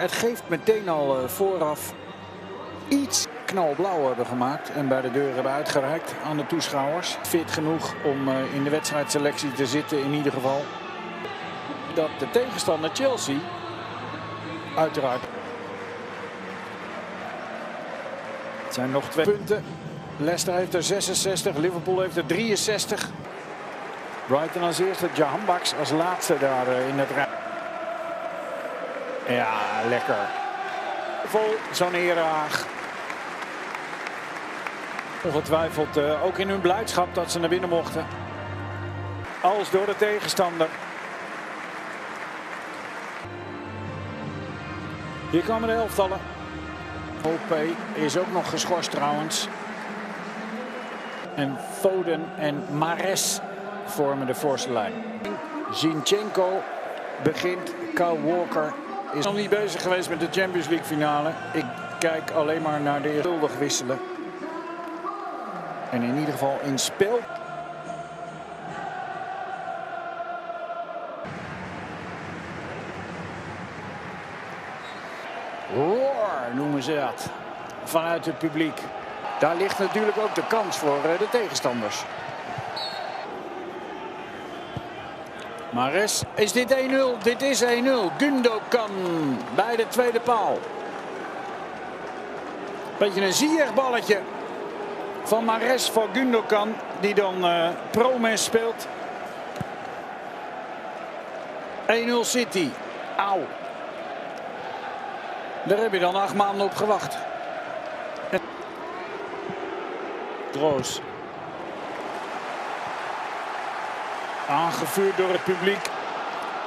het geeft meteen al vooraf iets knalblauw hebben gemaakt. En bij de deur hebben uitgereikt aan de toeschouwers. Fit genoeg om in de wedstrijdselectie te zitten in ieder geval. Dat de tegenstander Chelsea uiteraard. Het zijn nog 2 punten. Leicester heeft er 66, Liverpool heeft er 63. Brighton als eerste, Jahanbakhsh als laatste daar in het rij. Ja, lekker. Vol zo'n erehaag. Ongetwijfeld ook in hun blijdschap dat ze naar binnen mochten. Als door de tegenstander. Hier komen de elftallen. OP is ook nog geschorst trouwens. En Foden en Mahrez vormen de voorste lijn. Zinchenko begint. Kyle Walker is nog niet bezig geweest met de Champions League finale. Ik kijk alleen maar naar de geduldig wisselen. En in ieder geval in spel. Roar noemen ze dat. Vanuit het publiek. Daar ligt natuurlijk ook de kans voor de tegenstanders. Mahrez, is dit 1-0? Dit is 1-0. Gundogan bij de tweede paal. Beetje een Ziyech-balletje van Mahrez voor Gundogan, die dan Promes speelt. 1-0 City. Auw. Daar heb je dan 8 maanden op gewacht. Kroos. Aangevuurd door het publiek.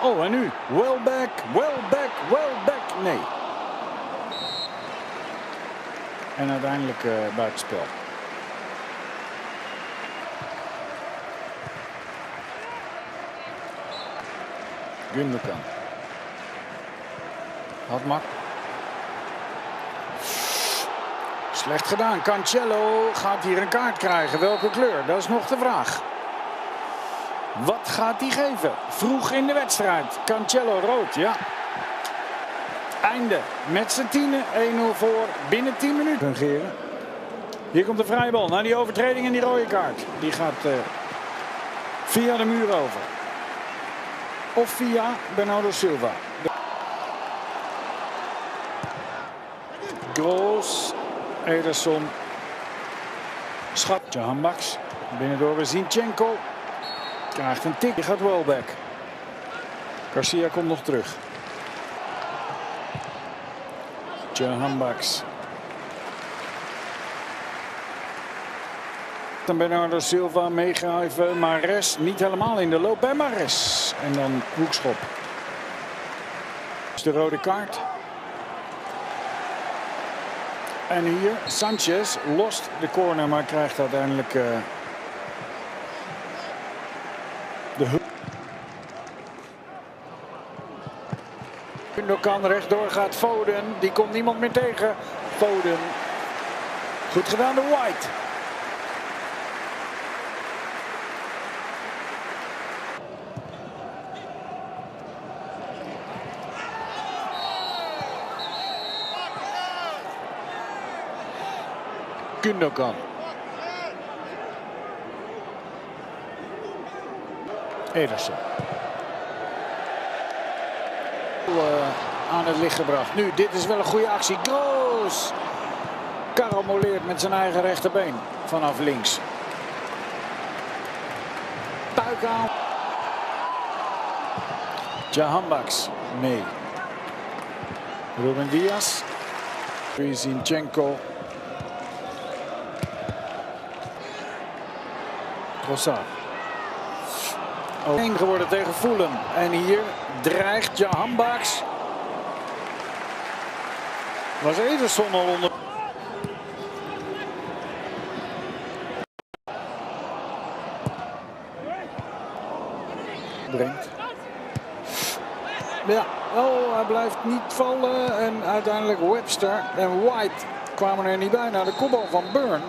Oh, en nu? Welbeck, Welbeck, Welbeck. Nee. En uiteindelijk buitenspel. Gundogan. Had mak. Slecht gedaan. Cancelo gaat hier een kaart krijgen. Welke kleur? Dat is nog de vraag. Wat gaat hij geven? Vroeg in de wedstrijd. Cancelo rood, ja. Einde. Met z'n tienen. 1-0 voor. Binnen 10 minuten. Fungeren. Hier komt de vrije bal. Na die overtreding en die rode kaart. Die gaat via de muur over. Of via Bernardo Silva. Groos. Ederson. Schat. Jahanbakhsh. Binnendoor bij Zinchenko. Krijgt een tik. Die gaat Welbeck. Garcia komt nog terug. Jahanbakhsh. Dan Bernardo Silva meegegeven. Mahrez niet helemaal in de loop bij Mahrez. En dan hoekschop. Dus de rode kaart. En hier Sanchez lost de corner, maar krijgt uiteindelijk de hulp. Gundogan rechtdoor gaat Foden. Die komt niemand meer tegen. Foden. Goed gedaan door White. Gundogan. Ederson. Aan het licht gebracht. Nu, dit is wel een goede actie. Kroos. Karamoleert met zijn eigen rechterbeen vanaf links. Puik aan. Jahanbakhsh. Nee. Ruben Dias. Zinchenko. Trossard. Ook 1 geworden tegen Fulham. En hier dreigt Jahanbakhsh. Was Ederson al onder. Brengt. Ja, oh, hij blijft niet vallen. En uiteindelijk Webster en White kwamen er niet bij naar de kopbal van Burn.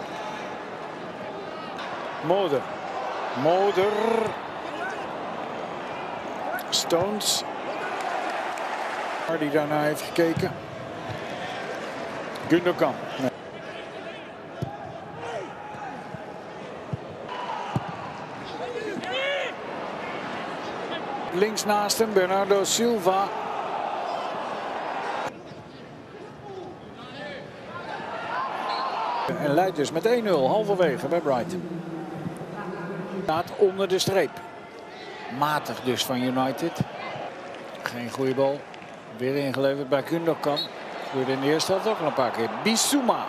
Moder. Stones. Die daarna heeft gekeken. Gundogan. Nee. Links naast hem Bernardo Silva. En leidt dus met 1-0 halverwege bij Brighton. Staat onder de streep. Matig dus van United. Geen goede bal. Weer ingeleverd bij Gundogan. Goede in de eerste helft ook al een paar keer. Bissouma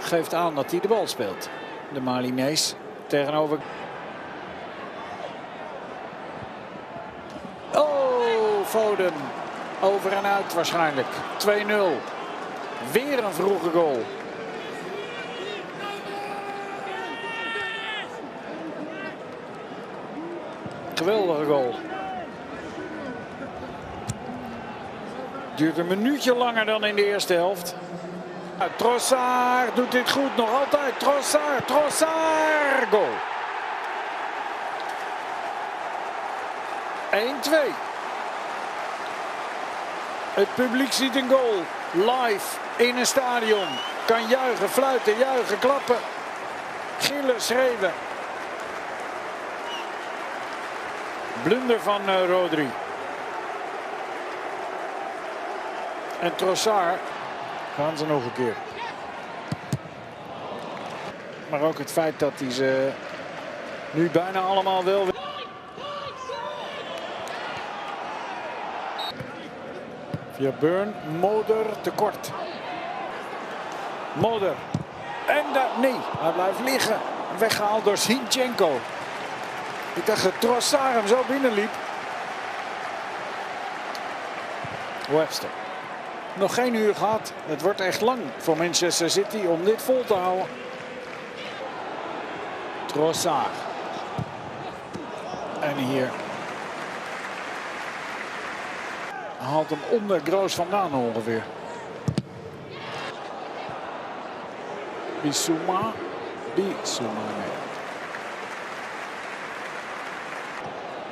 geeft aan dat hij de bal speelt. De Malinees tegenover. Oh, Foden. Over en uit waarschijnlijk. 2-0. Weer een vroege goal. Geweldige goal. Duurt een minuutje langer dan in de eerste helft. Trossard doet dit goed, nog altijd. Trossard, goal. 1-2. Het publiek ziet een goal. Live in een stadion. Kan juichen, fluiten, juichen, klappen. Gillen, schreeuwen. Blunder van Rodri. En Trossard gaan ze nog een keer. Maar ook het feit dat hij ze nu bijna allemaal wel... Via Burn, Moder tekort. Moder. En nee, hij blijft liggen. Weggehaald door Zinchenko. Ik dacht dat Trossard hem zo binnenliep. Webster. Nog geen uur gehad. Het wordt echt lang voor Manchester City om dit vol te houden. Trossard. En hier. Haalt hem onder Groos vandaan ongeveer. Bissouma. Nee.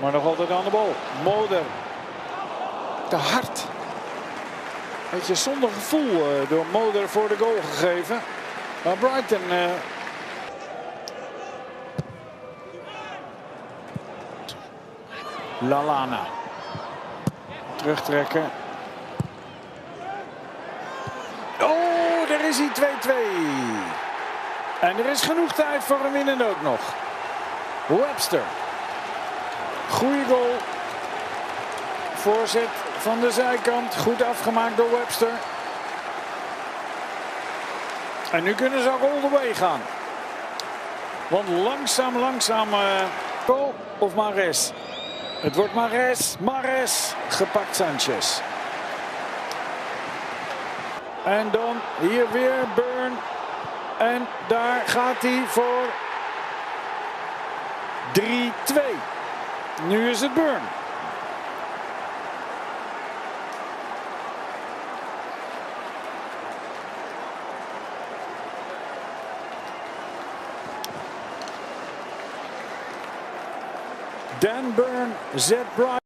Maar nog altijd aan de bal. Moder. Te hard. Beetje zonder gevoel door Moder voor de goal gegeven. Maar Brighton... Lallana. Terugtrekken. Oh, daar is hij 2-2. En er is genoeg tijd voor een winnende ook nog. Webster. Goeie goal. Voorzet van de zijkant. Goed afgemaakt door Webster. En nu kunnen ze ook all the way gaan. Want langzaam... Goal of Mahrez? Het wordt Mahrez. Mahrez. Gepakt Sanchez. En dan hier weer Burn. En daar gaat hij voor 3-2. Nu is het Burn. Dan Burn zet Brighton.